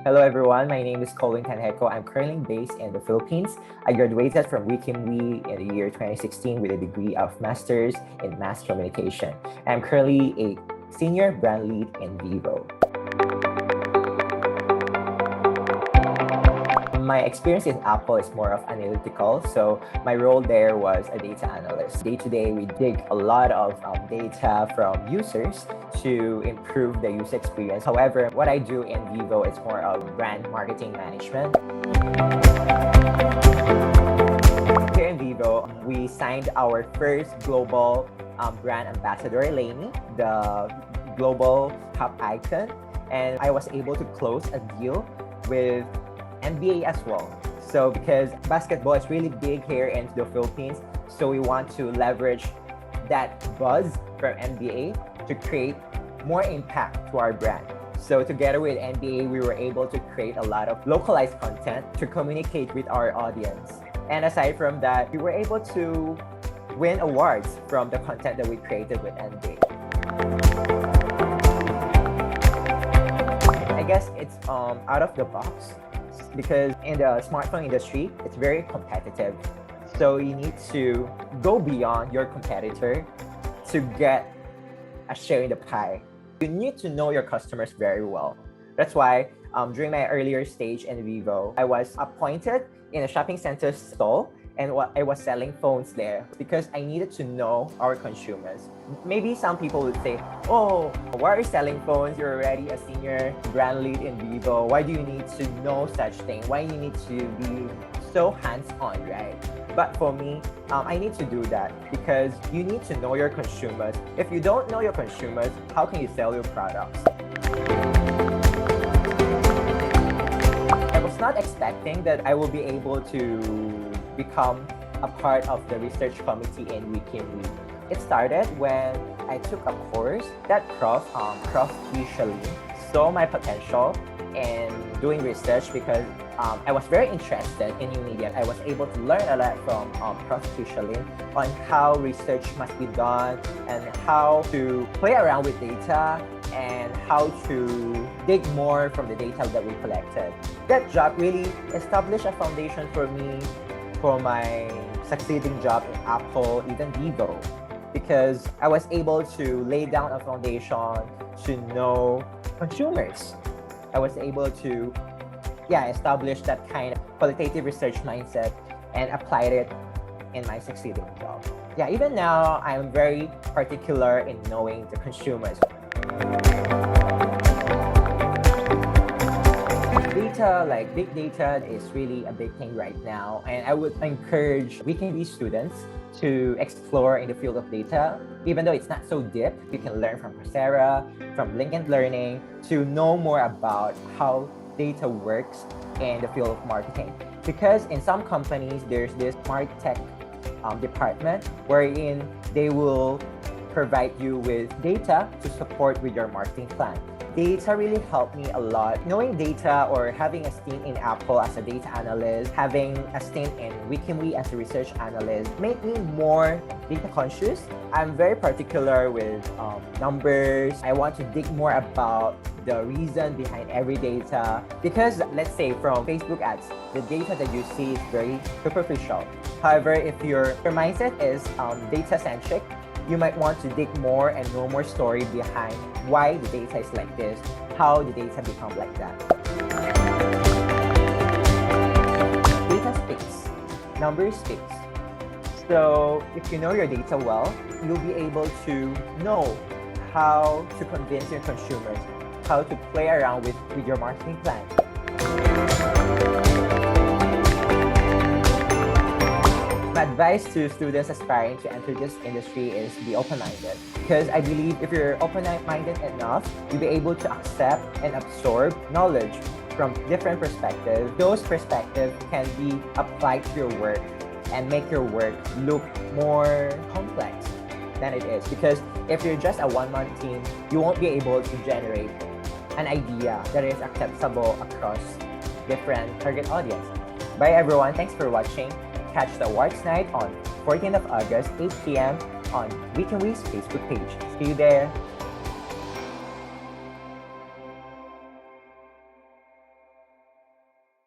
Hello everyone, my name is Colwin Tanhehco. I'm currently based in the Philippines. I graduated from WKWSCI in the year 2016 with a degree of Masters in Mass Communication. I'm currently a Senior Brand Lead in Vivo. My experience in Apple is more of analytical, so my role there was a data analyst. Day to day, we dig a lot of data from users to improve the user experience. However, what I do in Vivo is more of brand marketing management. Here in Vivo, we signed our first global brand ambassador, Lainey, the global top icon, and I was able to close a deal with NBA as well. So because basketball is really big here in the Philippines, so we want to leverage that buzz from NBA to create more impact to our brand. So together with NBA, we were able to create a lot of localized content to communicate with our audience. And aside from that, we were able to win awards from the content that we created with NBA. I guess it's out of the box, because in the smartphone industry, it's very competitive. So you need to go beyond your competitor to get a share in the pie. You need to know your customers very well. That's why during my earlier stage in Vivo, I was appointed in a shopping center stall, and I was selling phones there because I needed to know our consumers. Maybe some people would say, oh, why are you selling phones? You're already a senior brand lead in Vivo. Why do you need to know such thing? Why do you need to be so hands-on, right? But for me, I need to do that because you need to know your consumers. If you don't know your consumers, how can you sell your products? I was not expecting that I will be able to become a part of the research committee in WKWSCI. It started when I took a course that Prof. Tishalin saw my potential in doing research because I was very interested in new media. I was able to learn a lot from Prof. Tishalin on how research must be done and how to play around with data and how to dig more from the data that we collected. That job really established a foundation for me for my succeeding job in Apple, even Vivo, because I was able to lay down a foundation to know consumers. I was able to establish that kind of qualitative research mindset and applied it in my succeeding job. Even now, I'm very particular in knowing the consumers. Data, like big data, is really a big thing right now, and I would encourage WKWSCI students to explore in the field of data. Even though it's not so deep, you can learn from Coursera, from LinkedIn Learning to know more about how data works in the field of marketing. Because in some companies, there's this MarTech department wherein they will provide you with data to support with your marketing plan. Data really helped me a lot. Knowing data or having a stint in Apple as a data analyst, having a stint in WKWSCI as a research analyst made me more data conscious. I'm very particular with numbers. I want to dig more about the reason behind every data, because let's say from Facebook ads, the data that you see is very superficial. However, if your mindset is data-centric, you might want to dig more and know more story behind why the data is like this, how the data become like that. Data speaks, numbers speaks. So if you know your data well, you'll be able to know how to convince your consumers, how to play around with your marketing plan. My advice to students aspiring to enter this industry is be open-minded, because I believe if you're open-minded enough, you'll be able to accept and absorb knowledge from different perspectives. Those perspectives can be applied to your work and make your work look more complex than it is. Because if you're just a one-man team, you won't be able to generate an idea that is acceptable across different target audience. Bye everyone, thanks for watching. Catch the awards night on 14th of August, 8 p.m. on WKWSCI's Facebook page. See you there!